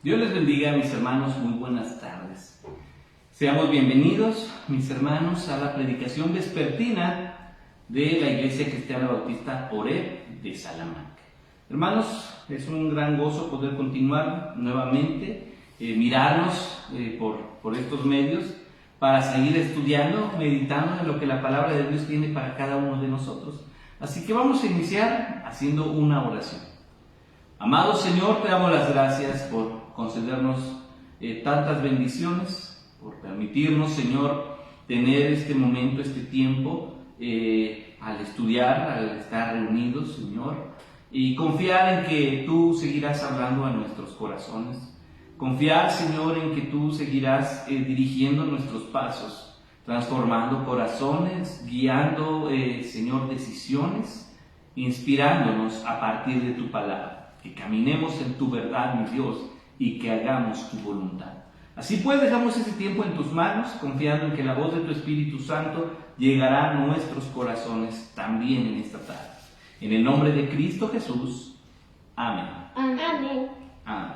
Dios les bendiga, mis hermanos, muy buenas tardes. Seamos bienvenidos, mis hermanos, a la predicación vespertina de la Iglesia Cristiana Bautista Oreb de Salamanca. Hermanos, es un gran gozo poder continuar nuevamente, mirarnos por estos medios para seguir estudiando, meditando en lo que la palabra de Dios tiene para cada uno de nosotros. Así que vamos a iniciar haciendo una oración. Amado Señor, te damos las gracias por concedernos tantas bendiciones, por permitirnos, Señor, tener este momento, este tiempo, al estudiar, al estar reunidos, Señor, y confiar en que tú seguirás hablando a nuestros corazones. Confiar, Señor, en que tú seguirás dirigiendo nuestros pasos, transformando corazones, guiando, Señor, decisiones, inspirándonos a partir de tu palabra. Que caminemos en tu verdad, mi Dios, y que hagamos tu voluntad. Así pues, dejamos ese tiempo en tus manos, confiando en que la voz de tu Espíritu Santo llegará a nuestros corazones también en esta tarde. En el nombre de Cristo Jesús. Amén. Amén. Amén.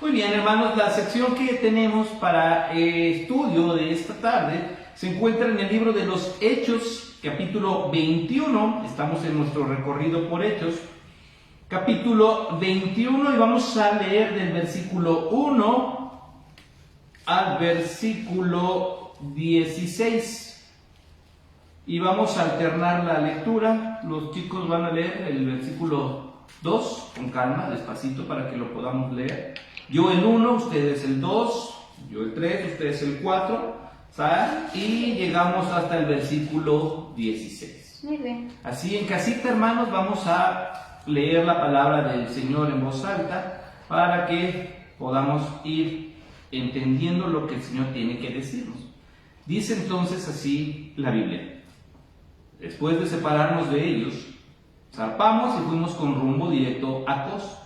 Muy bien, hermanos, la sección que tenemos para estudio de esta tarde se encuentra en el libro de los Hechos, capítulo 21. Estamos en nuestro recorrido por Hechos. Capítulo 21, y vamos a leer del versículo 1 al versículo 16. Y vamos a alternar la lectura. Los chicos van a leer el versículo 2 con calma, despacito, para que lo podamos leer. Yo el 1, ustedes el 2, yo el 3, ustedes el 4, ¿sabes? Y llegamos hasta el versículo 16. Muy bien. Así en casita, hermanos, vamos a leer la palabra del Señor en voz alta para que podamos ir entendiendo lo que el Señor tiene que decirnos. Dice entonces así la Biblia: después de separarnos de ellos, zarpamos y fuimos con rumbo directo a Cos,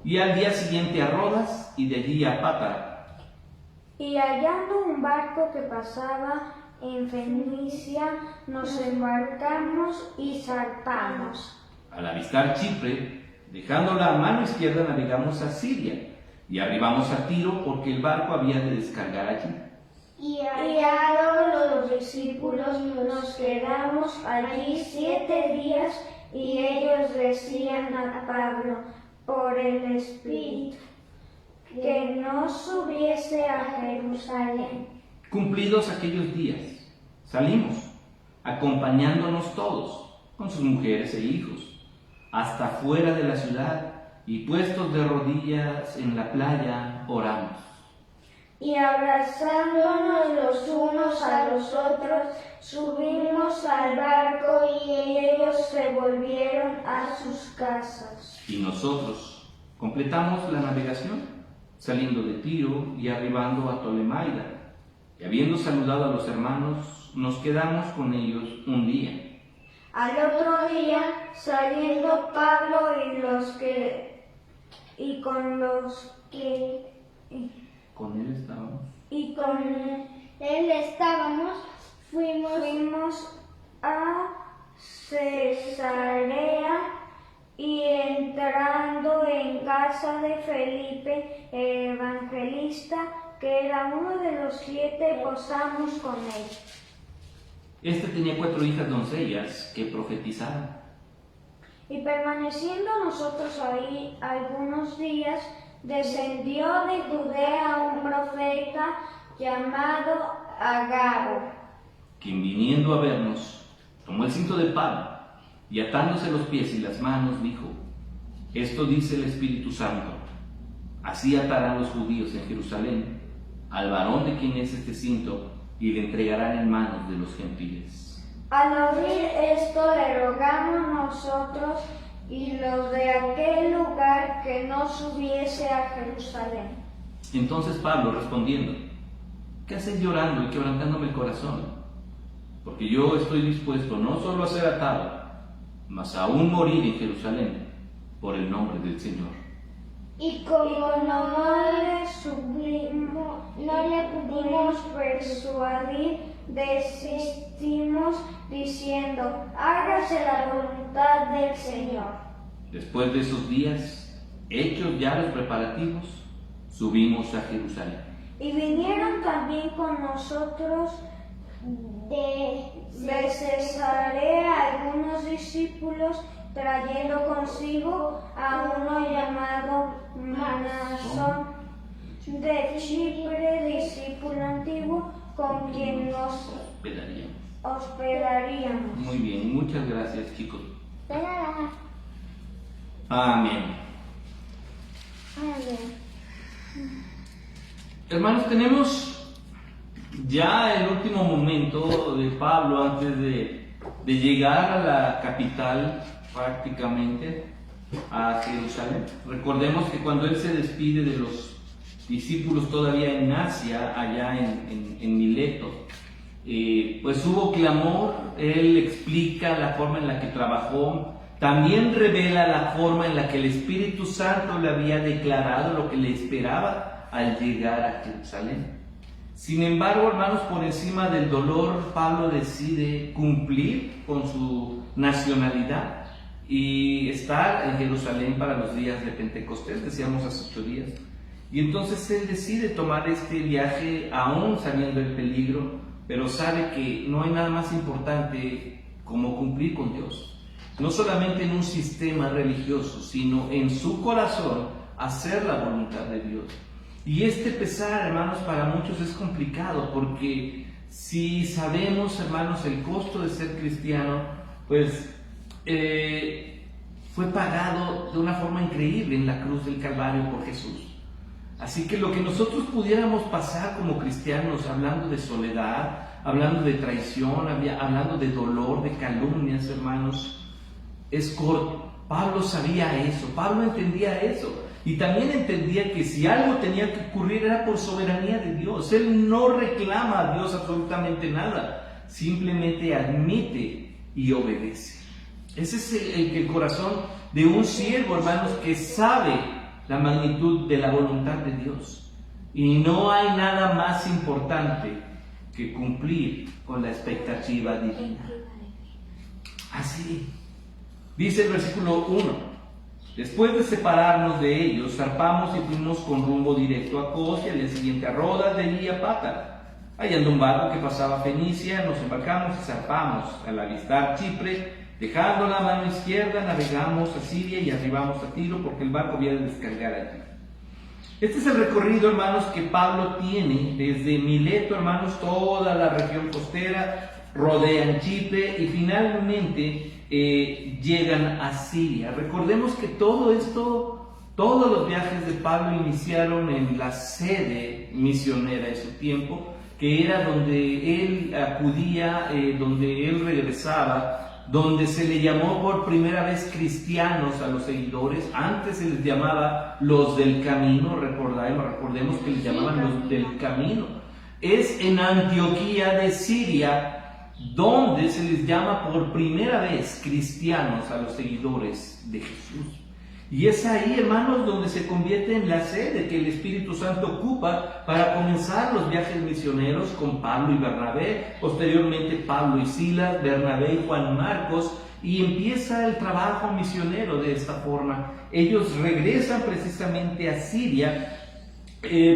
y al día siguiente a Rodas, y de allí a Pátara. Y hallando un barco que pasaba en Fenicia, nos embarcamos y zarpamos. Al avistar Chipre, dejándola a mano izquierda, navegamos a Siria y arribamos a Tiro, porque el barco había de descargar allí. Y hallados los discípulos, nos quedamos allí 7 días, y ellos decían a Pablo, por el Espíritu, que no subiese a Jerusalén. Cumplidos aquellos días, salimos, acompañándonos todos, con sus mujeres e hijos, hasta fuera de la ciudad, y puestos de rodillas en la playa, oramos. Y abrazándonos los unos a los otros, subimos al barco, y ellos se volvieron a sus casas. Y nosotros completamos la navegación, saliendo de Tiro y arribando a Tolemaida. Y habiendo saludado a los hermanos, nos quedamos con ellos un día. Al otro día, saliendo Pablo con él estábamos, fuimos a Cesarea, y entrando en casa de Felipe, el evangelista, que era uno de los 7, posamos con él. Este tenía 4 hijas doncellas que profetizaban. Y permaneciendo nosotros ahí algunos días, descendió de Judea un profeta llamado Agabo, Quien viniendo a vernos, tomó el cinto de Pablo y atándose los pies y las manos, dijo: esto dice el Espíritu Santo, así atarán los judíos en Jerusalén al varón de quien es este cinto, y le entregarán en manos de los gentiles. Al oír esto, le rogamos nosotros y los de aquel lugar que no subiese a Jerusalén. Entonces Pablo, respondiendo: ¿qué hacéis llorando y quebrantándome el corazón? Porque yo estoy dispuesto no solo a ser atado, mas aún morir en Jerusalén por el nombre del Señor. Y como no le pudimos persuadir, desistimos, diciendo: hágase la voluntad del Señor. Después de esos días, hechos ya los preparativos, subimos a Jerusalén. Y vinieron también con nosotros de Cesarea algunos discípulos, trayendo consigo a uno llamado Mnasón de Chipre, discípulo antiguo, con quien nos hospedaríamos. Muy bien, muchas gracias, chicos. De nada. Amén. Amén. Hermanos, tenemos ya el último momento de Pablo antes de llegar a la capital, prácticamente a Jerusalén. Recordemos que cuando él se despide de los discípulos todavía en Asia, allá en Mileto, pues hubo clamor. Él explica la forma en la que trabajó, también revela la forma en la que el Espíritu Santo le había declarado lo que le esperaba al llegar a Jerusalén. Sin embargo, hermanos, por encima del dolor, Pablo decide cumplir con su nacionalidad y estar en Jerusalén para los días de Pentecostés, decíamos hace 8 días. Y entonces él decide tomar este viaje aún sabiendo el peligro, pero sabe que no hay nada más importante como cumplir con Dios. No solamente en un sistema religioso, sino en su corazón hacer la voluntad de Dios. Y este pesar, hermanos, para muchos es complicado, porque si sabemos, hermanos, el costo de ser cristiano, pues fue pagado de una forma increíble en la cruz del Calvario por Jesús. Así que lo que nosotros pudiéramos pasar como cristianos, hablando de soledad, hablando de traición, hablando de dolor, de calumnias, hermanos, es corto. Pablo sabía eso, Pablo entendía eso. Y también entendía que si algo tenía que ocurrir era por soberanía de Dios. Él no reclama a Dios absolutamente nada, simplemente admite y obedece. Ese es el corazón de un siervo, hermanos, que sabe la magnitud de la voluntad de Dios. Y no hay nada más importante que cumplir con la expectativa divina. Así dice el versículo 1. Después de separarnos de ellos, zarpamos y fuimos con rumbo directo a Cos y al día siguiente a Rodas, de allí a Pátara. Hallando un barco que pasaba a Fenicia, nos embarcamos y zarpamos. Al avistar Chipre, dejando la mano izquierda, navegamos a Siria y arribamos a Tiro, porque el barco había de descargar allí. Este es el recorrido, hermanos, que Pablo tiene desde Mileto, hermanos, toda la región costera, rodean Chipre y finalmente llegan a Siria. Recordemos que todo esto, todos los viajes de Pablo iniciaron en la sede misionera de su tiempo, que era donde él acudía, donde él regresaba, donde se le llamó por primera vez cristianos a los seguidores. Antes se les llamaba los del camino, recordemos que les llamaban los del camino. Es en Antioquía de Siria donde se les llama por primera vez cristianos a los seguidores de Jesús. Y es ahí, hermanos, donde se convierte en la sede que el Espíritu Santo ocupa para comenzar los viajes misioneros con Pablo y Bernabé, posteriormente Pablo y Silas, Bernabé y Juan Marcos, y empieza el trabajo misionero de esta forma. Ellos regresan precisamente a Siria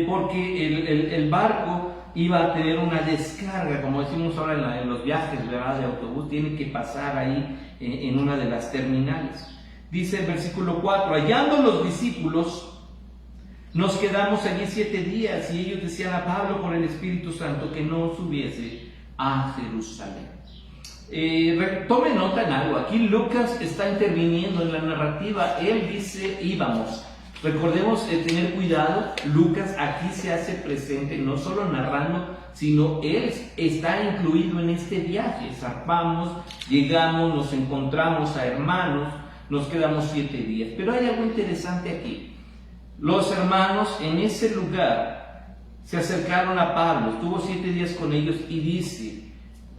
porque el barco iba a tener una descarga, como decimos ahora en los viajes, ¿verdad?, de autobús, tiene que pasar ahí en una de las terminales. Dice el versículo 4, hallando los discípulos, nos quedamos allí 7 días, y ellos decían a Pablo por el Espíritu Santo que no subiese a Jerusalén. Tome nota en algo, aquí Lucas está interviniendo en la narrativa. Él dice íbamos. Recordemos tener cuidado, Lucas aquí se hace presente, no solo narrando, sino él está incluido en este viaje. Zarpamos, llegamos, nos encontramos a hermanos, nos quedamos 7 días. Pero hay algo interesante aquí. Los hermanos en ese lugar se acercaron a Pablo, estuvo 7 días con ellos y dice,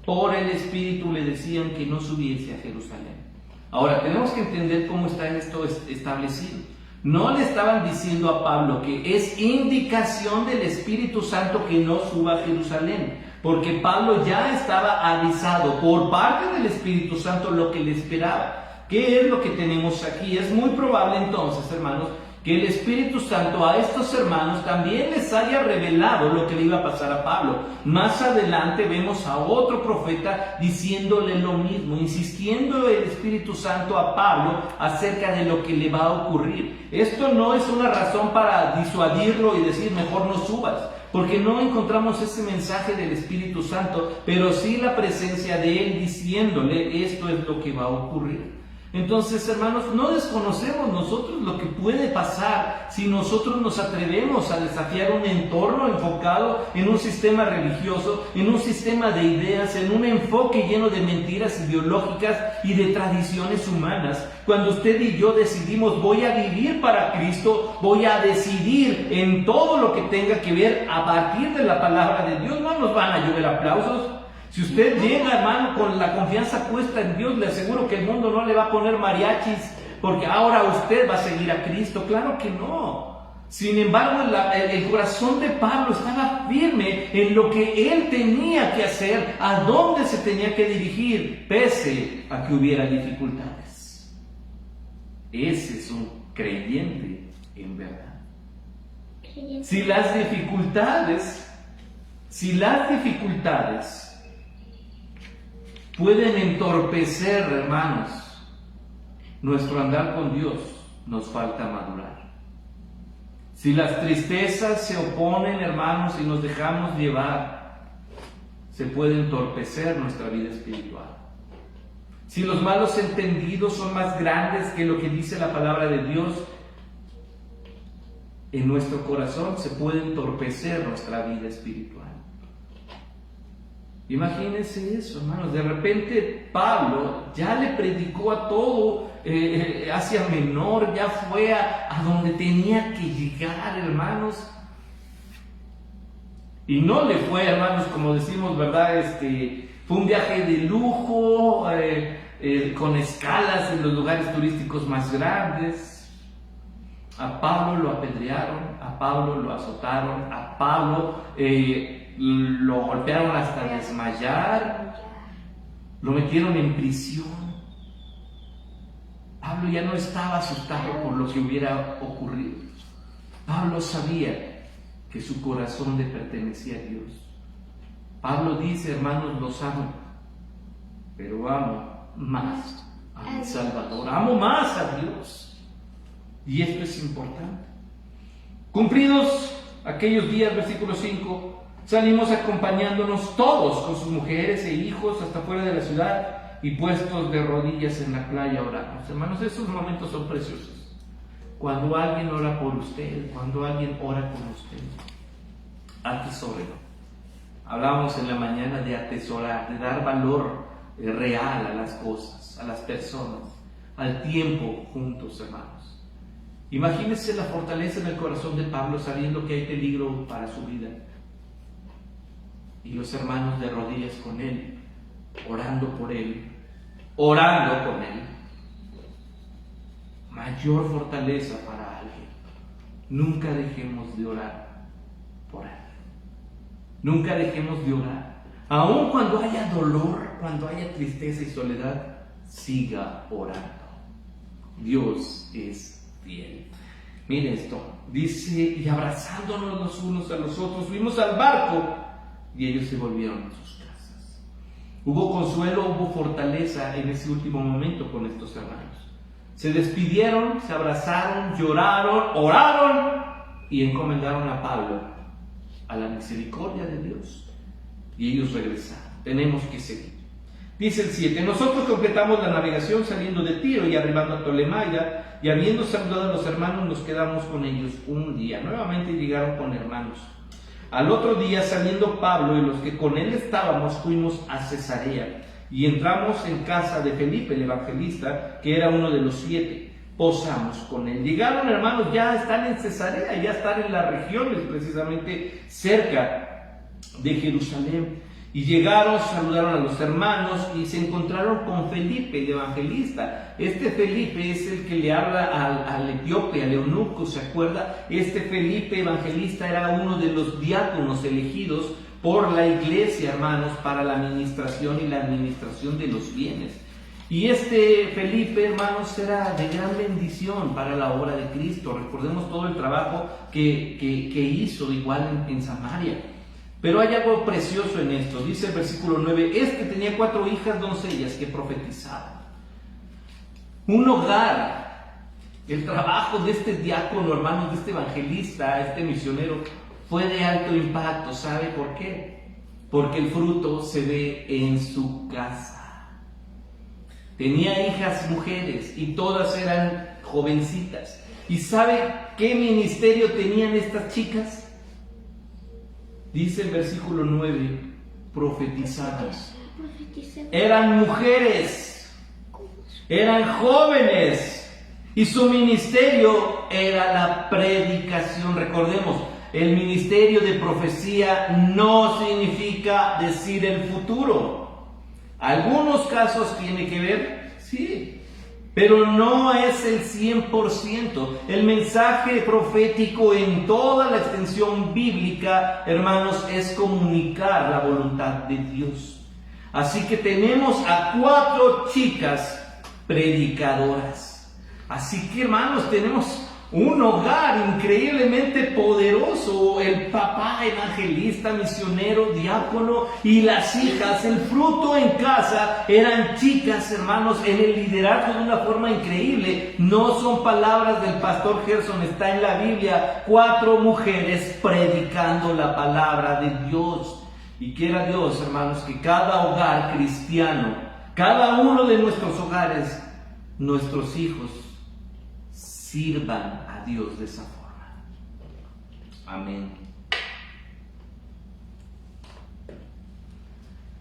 por el Espíritu le decían que no subiese a Jerusalén. Ahora, tenemos que entender cómo está esto establecido. No le estaban diciendo a Pablo que es indicación del Espíritu Santo que no suba a Jerusalén, porque Pablo ya estaba avisado por parte del Espíritu Santo lo que le esperaba. ¿Qué es lo que tenemos aquí? Es muy probable entonces, hermanos, que el Espíritu Santo a estos hermanos también les haya revelado lo que le iba a pasar a Pablo. Más adelante vemos a otro profeta diciéndole lo mismo, insistiendo el Espíritu Santo a Pablo acerca de lo que le va a ocurrir. Esto no es una razón para disuadirlo y decir mejor no subas, porque no encontramos ese mensaje del Espíritu Santo, pero sí la presencia de Él diciéndole esto es lo que va a ocurrir. Entonces, hermanos, no desconocemos nosotros lo que puede pasar si nosotros nos atrevemos a desafiar un entorno enfocado en un sistema religioso, en un sistema de ideas, en un enfoque lleno de mentiras ideológicas y de tradiciones humanas. Cuando usted y yo decidimos, voy a vivir para Cristo, voy a decidir en todo lo que tenga que ver a partir de la palabra de Dios, no nos van a llover aplausos. Si usted llega, hermano, con la confianza puesta en Dios, le aseguro que el mundo no le va a poner mariachis, porque ahora usted va a seguir a Cristo. Claro que no. Sin embargo, el corazón de Pablo estaba firme en lo que él tenía que hacer, a dónde se tenía que dirigir, pese a que hubiera dificultades. Ese es un creyente en verdad. Si las dificultades pueden entorpecer, hermanos, nuestro andar con Dios, nos falta madurar. Si las tristezas se oponen, hermanos, y nos dejamos llevar, se puede entorpecer nuestra vida espiritual. Si los malos entendidos son más grandes que lo que dice la palabra de Dios, en nuestro corazón se puede entorpecer nuestra vida espiritual. Imagínense eso, hermanos. De repente Pablo ya le predicó a todo Asia Menor, ya fue a donde tenía que llegar, hermanos. Y no le fue, hermanos, como decimos, ¿verdad? Fue un viaje de lujo, con escalas en los lugares turísticos más grandes. A Pablo lo apedrearon, a Pablo lo azotaron, a Pablo lo golpearon hasta desmayar, lo metieron en prisión. Pablo ya no estaba asustado por lo que hubiera ocurrido. Pablo sabía que su corazón le pertenecía a Dios. Pablo dice, hermanos, los amo, pero amo más a mi Salvador, amo más a Dios. Y esto es importante. Cumplidos aquellos días, versículo 5, salimos acompañándonos todos con sus mujeres e hijos hasta fuera de la ciudad y puestos de rodillas en la playa oramos. Hermanos, esos momentos son preciosos. Cuando alguien ora por usted, cuando alguien ora con usted, atesórelo. Hablábamos en la mañana de atesorar, de dar valor real a las cosas, a las personas, al tiempo juntos, hermanos. Imagínense la fortaleza en el corazón de Pablo sabiendo que hay peligro para su vida. Y los hermanos de rodillas con él, orando por él, orando con él. Mayor fortaleza para alguien. Nunca dejemos de orar por él. Nunca dejemos de orar. Aun cuando haya dolor, cuando haya tristeza y soledad, siga orando. Dios es fiel. Mire esto, dice, y abrazándonos los unos a los otros, fuimos al barco y ellos se volvieron a sus casas. Hubo consuelo, hubo fortaleza en ese último momento con estos hermanos. Se despidieron, se abrazaron, lloraron, oraron y encomendaron a Pablo a la misericordia de Dios. Y ellos regresaron. Tenemos que seguir. Dice el 7, nosotros completamos la navegación saliendo de Tiro y arribando a Ptolemaida, y habiendo saludado a los hermanos nos quedamos con ellos un día. Nuevamente llegaron con hermanos. Al otro día, saliendo Pablo y los que con él estábamos, fuimos a Cesarea y entramos en casa de Felipe el evangelista, que era uno de los 7. Posamos con él. Llegaron, hermanos, ya están en Cesarea, ya están en las regiones precisamente cerca de Jerusalén. Y llegaron, saludaron a los hermanos y se encontraron con Felipe, el evangelista. Este Felipe es el que le habla al etíope, al eunuco, ¿se acuerda? Este Felipe evangelista era uno de los diáconos elegidos por la iglesia, hermanos, para la administración y la administración de los bienes. Y este Felipe, hermanos, era de gran bendición para la obra de Cristo. Recordemos todo el trabajo que hizo igual en Samaria. Pero hay algo precioso en esto. Dice el versículo 9, este tenía 4 hijas doncellas que profetizaban. Un hogar, el trabajo de este diácono, hermanos, de este evangelista, este misionero, fue de alto impacto. ¿Sabe por qué? Porque el fruto se ve en su casa. Tenía hijas mujeres y todas eran jovencitas. ¿Y sabe qué ministerio tenían estas chicas? Dice el versículo 9, profetizaban. Eran mujeres, eran jóvenes y su ministerio era la predicación. Recordemos, el ministerio de profecía no significa decir el futuro. Algunos casos tiene que ver, sí, pero no es el 100%. El mensaje profético en toda la extensión bíblica, hermanos, es comunicar la voluntad de Dios. Así que tenemos a 4 chicas predicadoras. Así que, hermanos, tenemos un hogar increíblemente poderoso. El papá evangelista, misionero, diácono y las hijas, el fruto en casa, eran chicas, hermanos, en el liderazgo de una forma increíble. No son palabras del pastor Gerson, está en la Biblia. 4 mujeres predicando la palabra de Dios. Y quiera Dios, hermanos, que cada hogar cristiano, cada uno de nuestros hogares, nuestros hijos, sirvan a Dios de esa forma. Amén.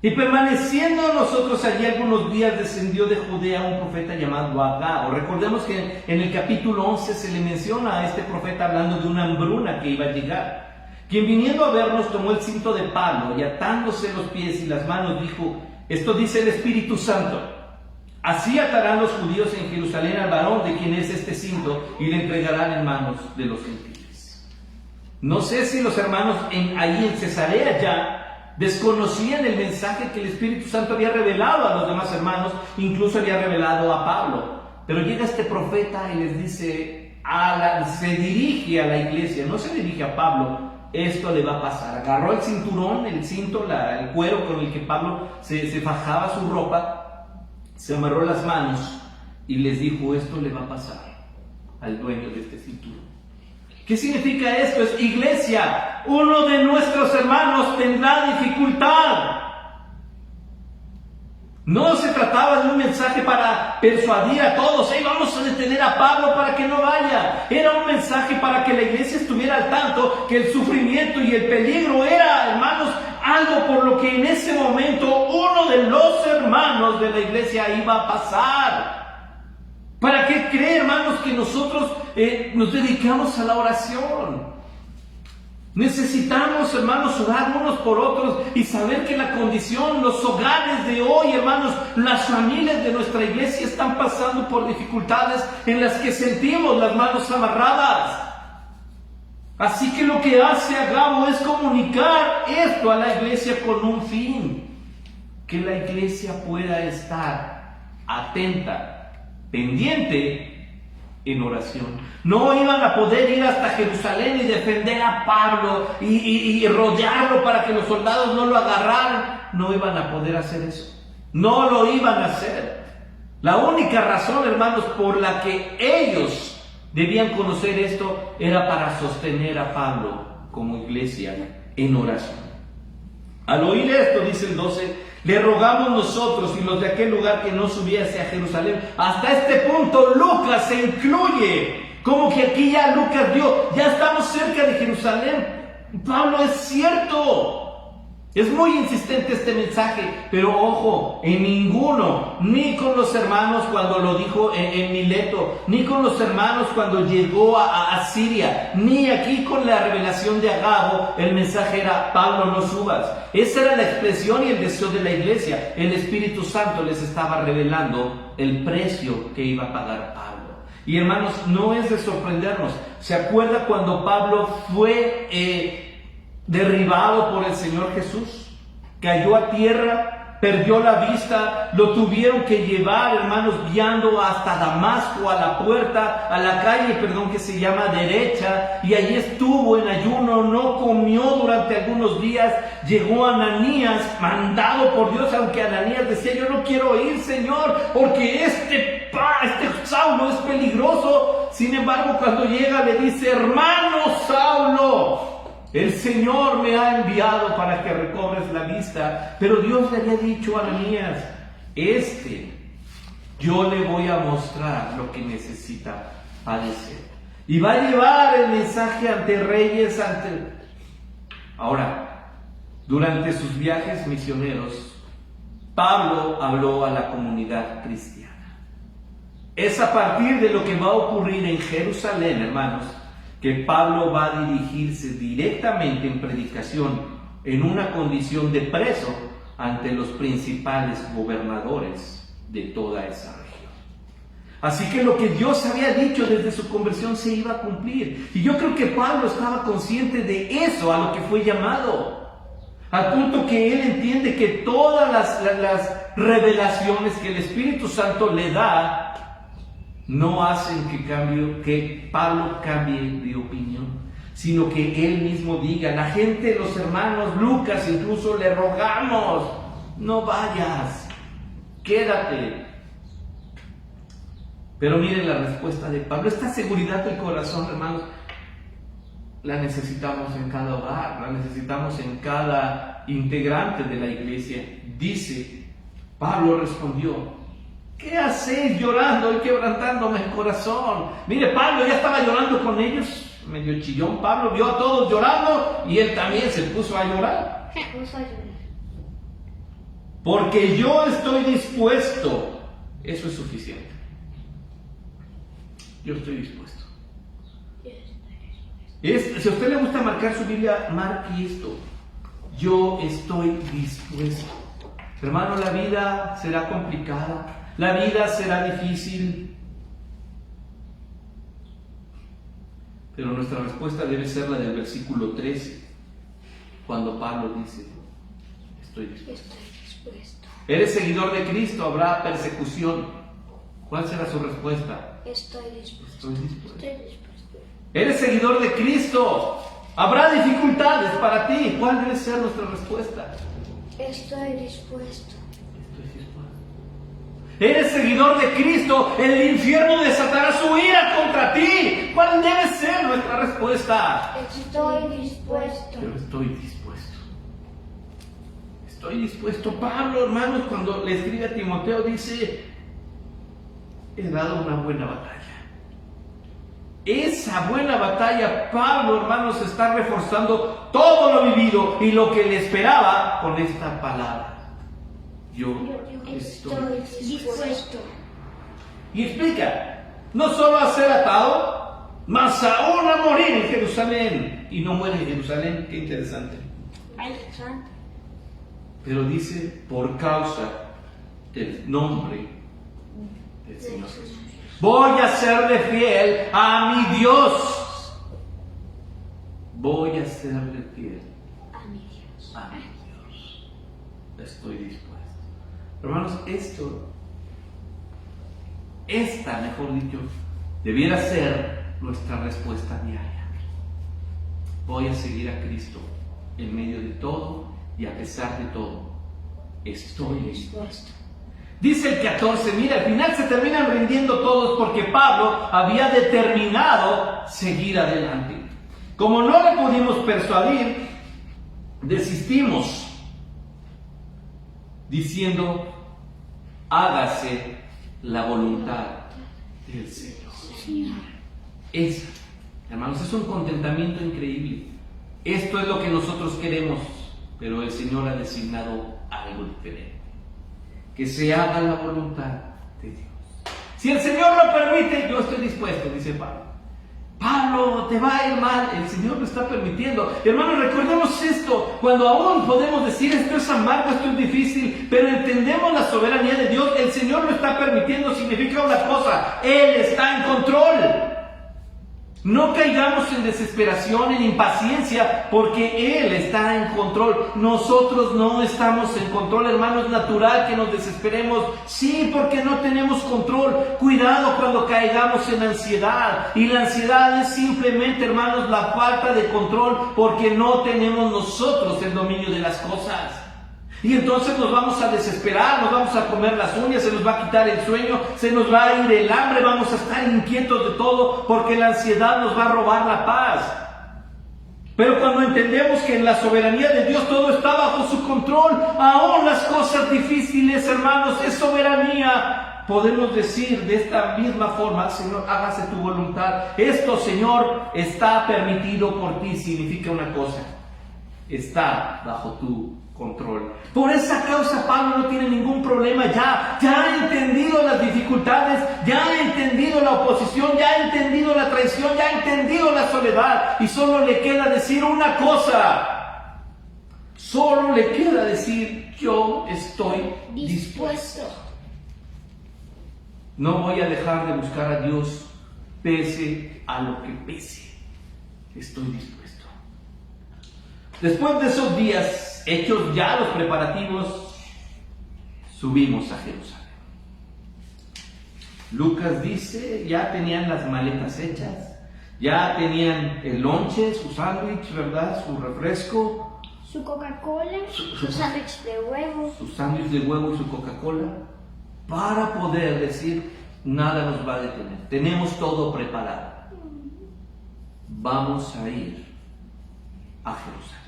Y permaneciendo nosotros allí algunos días, descendió de Judea un profeta llamado Agabo. Recordemos que en el capítulo 11 se le menciona a este profeta hablando de una hambruna que iba a llegar, quien viniendo a vernos tomó el cinto de palo y atándose los pies y las manos dijo: esto dice el Espíritu Santo, así atarán los judíos en Jerusalén al varón de quien es este cinto y le entregarán en manos de los gentiles. No sé si los hermanos ahí en Cesarea ya desconocían el mensaje que el Espíritu Santo había revelado a los demás hermanos, incluso había revelado a Pablo. Pero llega este profeta y les dice, se dirige a la iglesia, no se dirige a Pablo. Esto le va a pasar. Agarró el cinturón, el cinto, el cuero con el que Pablo se fajaba su ropa, se amarró las manos y les dijo: esto le va a pasar al dueño de este cinturón. ¿Qué significa esto? Es iglesia, uno de nuestros hermanos tendrá dificultad. No se trataba de un mensaje para persuadir a todos: hey, vamos a detener a Pablo para que no vaya. Era un mensaje para que la iglesia estuviera al tanto que el sufrimiento y el peligro era, hermanos, algo por lo que en ese momento uno de los hermanos de la iglesia iba a pasar. ¿Para qué cree, hermanos, que nosotros nos dedicamos a la oración? Necesitamos, hermanos, orar unos por otros y saber que la condición, los hogares de hoy, hermanos, las familias de nuestra iglesia están pasando por dificultades en las que sentimos las manos amarradas. Así que lo que hace Agabo es comunicar esto a la iglesia con un fin: que la iglesia pueda estar atenta, pendiente, en oración. No iban a poder ir hasta Jerusalén y defender a Pablo y rodearlo para que los soldados no lo agarraran. No iban a poder hacer eso. No lo iban a hacer. La única razón, hermanos, por la que ellos debían conocer esto era para sostener a Pablo como iglesia en oración. Al oír esto, dice el 12, le rogamos nosotros y los de aquel lugar que no subiese a Jerusalén. Hasta este punto Lucas se incluye, como que aquí ya Lucas ya estamos cerca de Jerusalén. Pablo, es cierto. Es muy insistente este mensaje, pero ojo, en ninguno, ni con los hermanos cuando lo dijo en Mileto, ni con los hermanos cuando llegó a Siria, ni aquí con la revelación de Agabo, el mensaje era: Pablo, no subas. Esa era la expresión y el deseo de la iglesia. El Espíritu Santo les estaba revelando el precio que iba a pagar Pablo. Y hermanos, no es de sorprendernos. ¿Se acuerda cuando Pablo fue derribado por el Señor Jesús? Cayó a tierra perdió la vista, lo tuvieron que llevar, hermanos, guiando hasta Damasco, a la puerta, a la calle, que se llama Derecha, y allí estuvo en ayuno, no comió durante algunos días. Llegó Ananías, mandado por Dios, aunque Ananías decía: yo no quiero ir, Señor, porque este Saulo es peligroso. Sin embargo, cuando llega le dice: hermano Saulo, el Señor me ha enviado para que recobres la vista. Pero Dios le había dicho a Ananías: yo le voy a mostrar lo que necesita padecer. Y va a llevar el mensaje ante reyes, Ahora, durante sus viajes misioneros, Pablo habló a la comunidad cristiana. Es a partir de lo que va a ocurrir en Jerusalén, hermanos, que Pablo va a dirigirse directamente en predicación en una condición de preso ante los principales gobernadores de toda esa región. Así que lo que Dios había dicho desde su conversión se iba a cumplir. Y yo creo que Pablo estaba consciente de eso, a lo que fue llamado. Al punto que él entiende que todas las revelaciones que el Espíritu Santo le da no hacen que Pablo cambie de opinión, sino que él mismo diga: la gente, los hermanos, Lucas incluso, le rogamos, no vayas, quédate. Pero miren la respuesta de Pablo. Esta seguridad del corazón, hermanos, la necesitamos en cada hogar, la necesitamos en cada integrante de la iglesia. Dice, Pablo respondió: ¿qué hacéis llorando y quebrantándome el corazón? Mire, Pablo ya estaba llorando con ellos, medio chillón. Pablo vio a todos llorando y él también se puso a llorar. Porque yo estoy dispuesto. Eso es suficiente. Yo estoy dispuesto. Si a usted le gusta marcar su Biblia, marque esto: yo estoy dispuesto. Hermano, la vida será complicada, la vida será difícil, pero nuestra respuesta debe ser la del versículo 13, cuando Pablo dice: estoy dispuesto. ¿Eres seguidor de Cristo? Habrá persecución. ¿Cuál será su respuesta? Estoy dispuesto. Estoy dispuesto. ¿Eres seguidor de Cristo? ¿Habrá dificultades para ti? ¿Cuál debe ser nuestra respuesta? Estoy dispuesto. ¿Eres seguidor de Cristo? El infierno desatará su ira contra ti. ¿Cuál debe ser nuestra respuesta? Estoy dispuesto. Yo estoy dispuesto. Estoy dispuesto. Pablo, hermanos, cuando le escribe a Timoteo, dice: he dado una buena batalla. Esa buena batalla, Pablo, hermanos, está reforzando todo lo vivido y lo que le esperaba con esta palabra: yo estoy dispuesto. Y explica: no solo a ser atado, mas aún a morir en Jerusalén. Y no muere en Jerusalén. Qué interesante. Pero dice: por causa del nombre del Señor Jesús. Voy a serle fiel a mi Dios. Voy a serle fiel A mi Dios. a mi Dios. Estoy dispuesto. Hermanos, esta, mejor dicho, debiera ser nuestra respuesta diaria. Voy a seguir a Cristo en medio de todo y a pesar de todo. Estoy dispuesto. Dice el 14, mira, al final se terminan rindiendo todos porque Pablo había determinado seguir adelante. Como no le pudimos persuadir, desistimos diciendo: hágase la voluntad del Señor. Esa, hermanos, es un contentamiento increíble. Esto es lo que nosotros queremos, pero el Señor ha designado algo diferente: que se haga la voluntad de Dios. Si el Señor lo permite, yo estoy dispuesto, dice Pablo. Pablo, te va a ir mal, el Señor lo está permitiendo. Hermanos, recordemos esto: cuando aún podemos decir esto es amargo, esto es difícil, pero entendemos la soberanía de Dios, el Señor lo está permitiendo, significa una cosa: Él está en control. No caigamos en desesperación, en impaciencia, porque Él está en control. Nosotros no estamos en control, hermano. Es natural que nos desesperemos. Sí, porque no tenemos control. Cuidado cuando caigamos en ansiedad. Y la ansiedad es simplemente, hermanos, la falta de control, porque no tenemos nosotros el dominio de las cosas. Y entonces nos vamos a desesperar, nos vamos a comer las uñas, se nos va a quitar el sueño, se nos va a ir el hambre, vamos a estar inquietos de todo, porque la ansiedad nos va a robar la paz. Pero cuando entendemos que en la soberanía de Dios todo está bajo su control, aún las cosas difíciles, hermanos, es soberanía. Podemos decir de esta misma forma: Señor, hágase tu voluntad. Esto, Señor, está permitido por ti. Significa una cosa: está bajo tu control. Por esa causa Pablo no tiene ningún problema. Ya ha entendido las dificultades, ya ha entendido la oposición, ya ha entendido la traición, ya ha entendido la soledad, y solo le queda decir una cosa. Solo le queda decir: yo estoy dispuesto. No voy a dejar de buscar a Dios pese a lo que pese. Estoy dispuesto. Después de esos días, hechos ya los preparativos, subimos a Jerusalén. Lucas dice: ya tenían las maletas hechas, ya tenían el lonche, su sándwich, ¿verdad? Su refresco, su Coca-Cola, su sándwich de huevo. Su sándwich de huevo y su Coca-Cola, para poder decir: nada nos va a detener. Tenemos todo preparado. Vamos a ir a Jerusalén.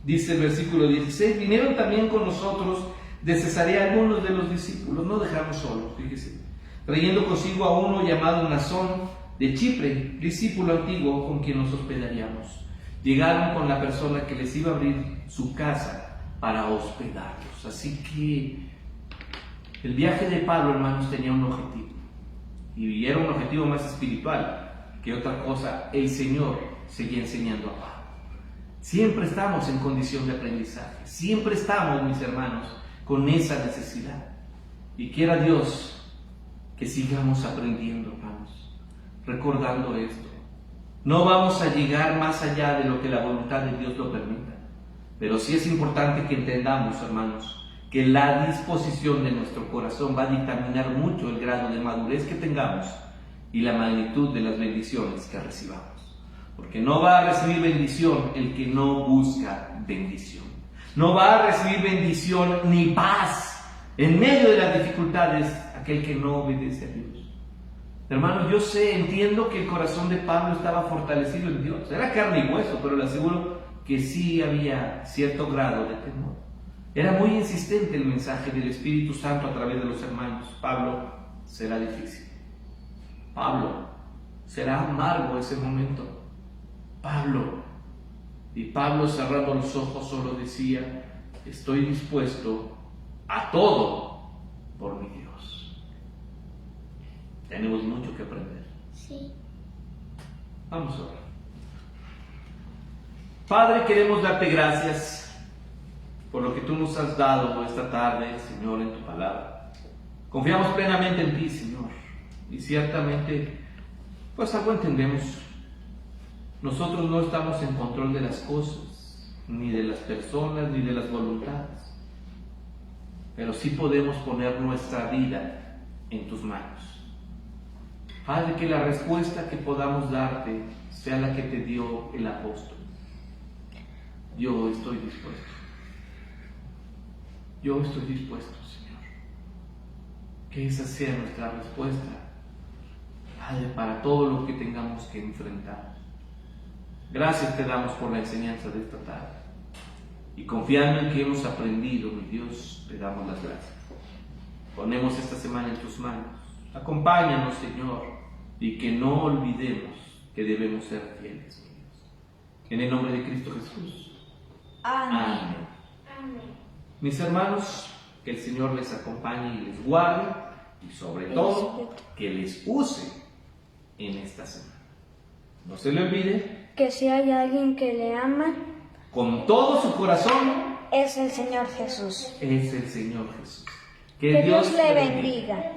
Dice el versículo 16: vinieron también con nosotros de Cesarea algunos de los discípulos, no dejamos solos, fíjese, trayendo consigo a uno llamado Mnasón de Chipre, discípulo antiguo con quien nos hospedaríamos. Llegaron con la persona que les iba a abrir su casa para hospedarlos. Así que el viaje de Pablo, hermanos, tenía un objetivo, y era un objetivo más espiritual que otra cosa. El Señor seguía enseñando a Pablo. Siempre estamos en condición de aprendizaje, siempre estamos, mis hermanos, con esa necesidad. Y quiera Dios que sigamos aprendiendo, hermanos, recordando esto. No vamos a llegar más allá de lo que la voluntad de Dios lo permita, pero sí es importante que entendamos, hermanos, que la disposición de nuestro corazón va a dictaminar mucho el grado de madurez que tengamos y la magnitud de las bendiciones que recibamos. Porque no va a recibir bendición el que no busca bendición. No va a recibir bendición ni paz en medio de las dificultades aquel que no obedece a Dios. Hermanos, yo entiendo que el corazón de Pablo estaba fortalecido en Dios. Era carne y hueso, pero le aseguro que sí había cierto grado de temor. Era muy insistente el mensaje del Espíritu Santo a través de los hermanos. Pablo, será difícil. Pablo, será amargo ese momento. Pablo, cerrando los ojos, solo decía: estoy dispuesto a todo por mi Dios. Tenemos mucho que aprender. Sí. Vamos a orar. Padre, queremos darte gracias por lo que tú nos has dado esta tarde, Señor, en tu palabra. Confiamos plenamente en ti, Señor, y ciertamente, pues algo entendemos. Nosotros no estamos en control de las cosas, ni de las personas, ni de las voluntades, pero sí podemos poner nuestra vida en tus manos. Padre, que la respuesta que podamos darte sea la que te dio el apóstol: yo estoy dispuesto. Yo estoy dispuesto, Señor. Que esa sea nuestra respuesta, Padre, para todo lo que tengamos que enfrentar. Gracias te damos por la enseñanza de esta tarde. Y confiando en que hemos aprendido, mi Dios, te damos las gracias. Ponemos esta semana en tus manos. Acompáñanos, Señor, y que no olvidemos que debemos ser fieles, mi Dios. En el nombre de Cristo Jesús. Amén. Amén. Mis hermanos, que el Señor les acompañe y les guarde, y sobre todo, que les use en esta semana. No se le olvide que si hay alguien que le ama, con todo su corazón, es el Señor Jesús. Es el Señor Jesús. Que Dios le bendiga.